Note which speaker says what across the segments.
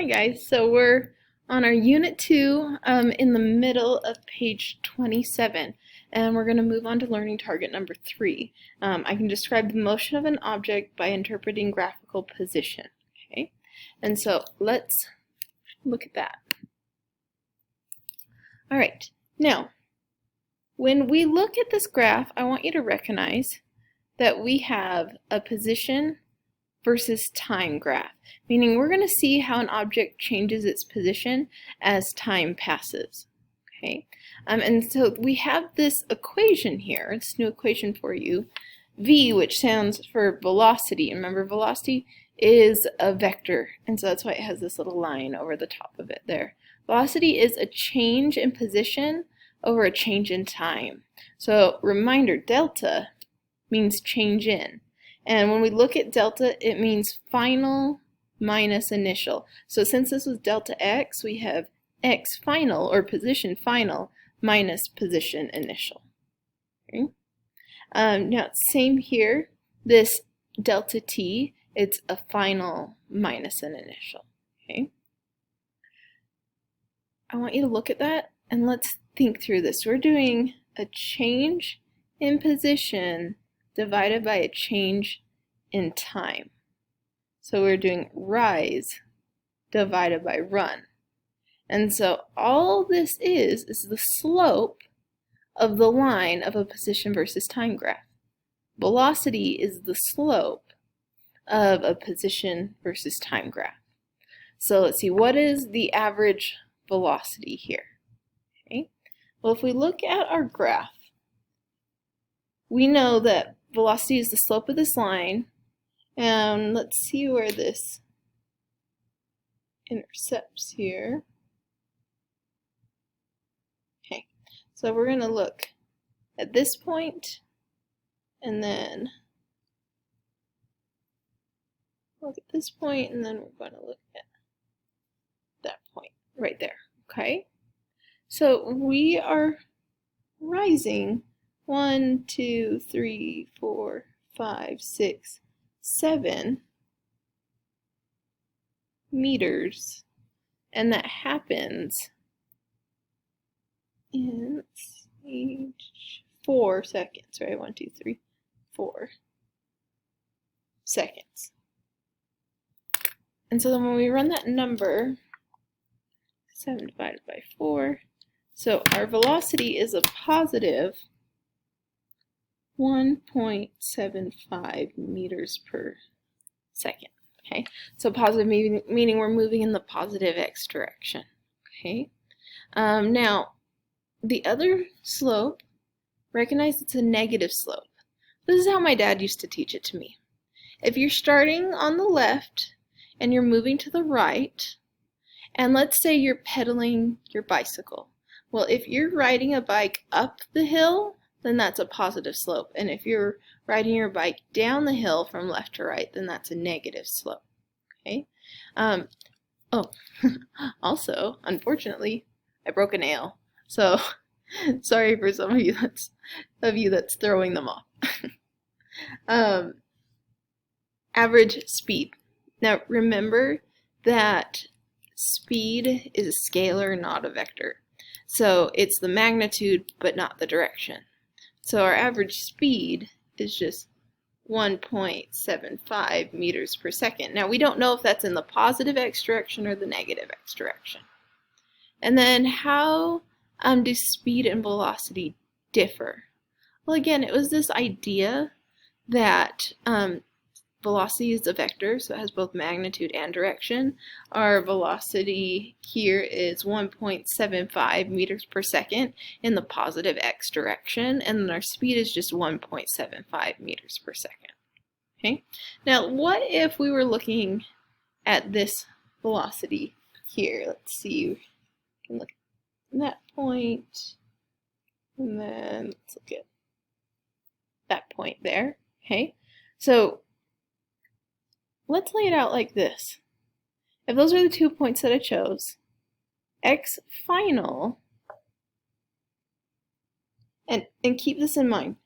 Speaker 1: Hi guys, so we're on our Unit 2 in the middle of page 27, and we're going to move on to learning target number 3. I can describe the motion of an object by interpreting graphical position. Okay, and so let's look at that. Alright, now when we look at this graph, I want you to recognize that we have a position versus time graph, meaning we're going to see how an object changes its position as time passes. Okay, and so we have this equation here, this new equation for you, v, which stands for velocity. Remember, velocity is a vector, and so that's why it has this little line over the top of it there. Velocity is a change in position over a change in time. So reminder, delta means change in. And when we look at delta, it means final minus initial. So since this was delta x, we have x final, or position final, minus position initial. Okay. Now, same here. This delta t, it's a final minus an initial. Okay. I want you to look at that, and let's think through this. We're doing a change in position divided by a change in time. So we're doing rise divided by run. And so all this is the slope of the line of a position versus time graph. Velocity is the slope of a position versus time graph. So let's see, what is the average velocity here? Okay. Well, if we look at our graph, we know that velocity is the slope of this line, and let's see where this intercepts here. Okay, so we're going to look at this point, and then look at this point, and then we're going to look at that point right there. Okay, so we are rising 1, 2, 3, 4, 5, 6, 7 meters, and that happens in 4 seconds, right? 1, 2, 3, 4 seconds. And so then when we run that number, 7 divided by 4, so our velocity is a positive 1.75 meters per second. Okay, so positive meaning we're moving in the positive x direction. Okay, now the other slope, recognize it's a negative slope. This is how my dad used to teach it to me. If you're starting on the left and you're moving to the right, and let's say you're pedaling your bicycle. Well, if you're riding a bike up the hill, then that's a positive slope. And if you're riding your bike down the hill from left to right, then that's a negative slope. Okay. Also, unfortunately, I broke a nail. So sorry for some of you that's throwing them off. Average speed. Now remember that speed is a scalar, not a vector. So it's the magnitude, but not the direction. So our average speed is just 1.75 meters per second. Now we don't know if that's in the positive x direction or the negative x direction. And then how do speed and velocity differ? Well, again, it was this idea that velocity is a vector, so it has both magnitude and direction. Our velocity here is 1.75 meters per second in the positive x direction, and then our speed is just 1.75 meters per second. Okay. Now, what if we were looking at this velocity here? Let's see. We can look at that point, and then let's look at that point there. Okay. So let's lay it out like this. If those are the 2 points that I chose, x final, and keep this in mind,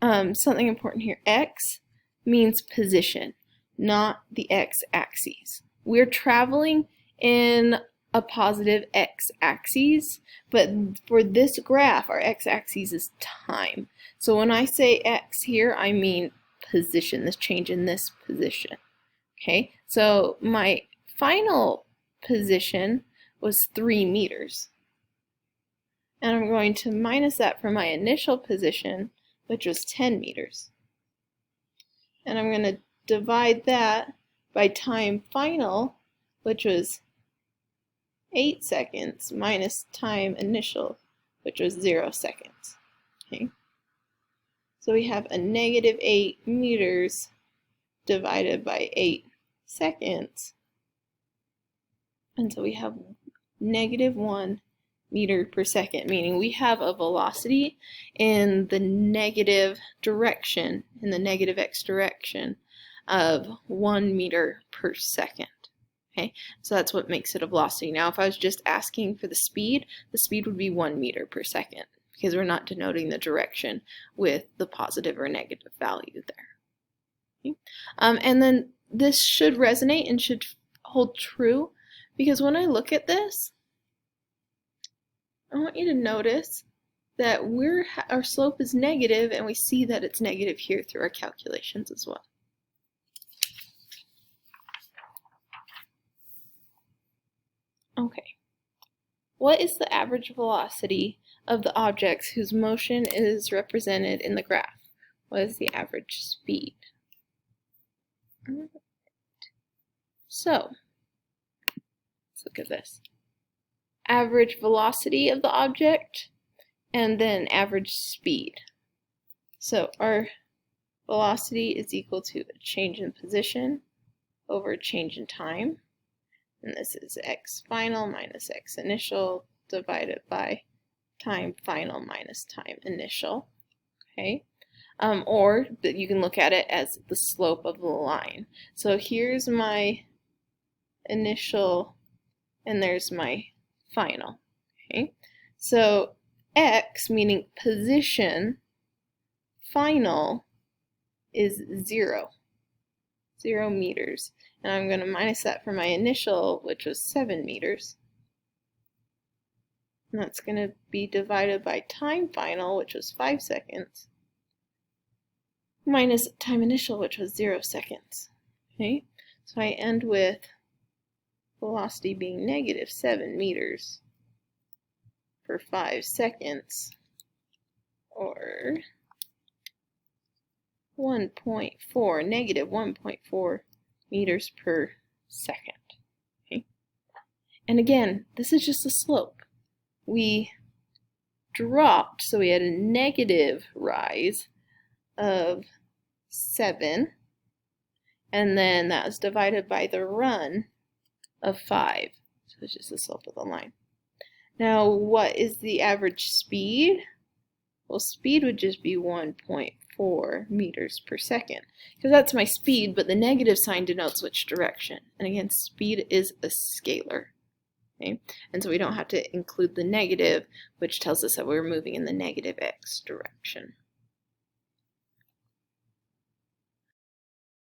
Speaker 1: something important here, x means position, not the x-axis. We're traveling in a positive x-axis, but for this graph, our x-axis is time. So when I say x here, I mean position, this change in this position. Okay, so my final position was 3 meters. And I'm going to minus that from my initial position, which was 10 meters. And I'm going to divide that by time final, which was 8 seconds, minus time initial, which was 0 seconds. Okay. So we have a negative 8 meters divided by 8 seconds. And so we have negative 1 meter per second, meaning we have a velocity in the negative direction, in the negative x direction, of 1 meter per second. Okay, so that's what makes it a velocity. Now, if I was just asking for the speed would be 1 meter per second, because we're not denoting the direction with the positive or negative value there. Okay. And then this should resonate and should hold true, because when I look at this, I want you to notice that our slope is negative, and we see that it's negative here through our calculations as well. Okay, what is the average velocity of the objects whose motion is represented in the graph? What is the average speed? So, let's look at this. Average velocity of the object, and then average speed. So our velocity is equal to a change in position over a change in time. And this is x final minus x initial divided by time final minus time initial. Okay. Or you can look at it as the slope of the line. So here's my initial, and there's my final. Okay, so x, meaning position, final is 0 meters, and I'm going to minus that from my initial, which was 7 meters, and that's going to be divided by time final, which was 5 seconds, minus time initial, which was 0 seconds. Okay, so I end with velocity being negative 7 meters per 5 seconds, or 1.4, negative 1.4 meters per second. Okay? And again, this is just a slope. We dropped, so we had a negative rise of 7, and then that was divided by the run of 5. So it's just the slope of the line. Now, what is the average speed? Well, speed would just be 1.4 meters per second, because that's my speed, but the negative sign denotes which direction. And again, speed is a scalar. Okay? And so we don't have to include the negative, which tells us that we're moving in the negative x direction.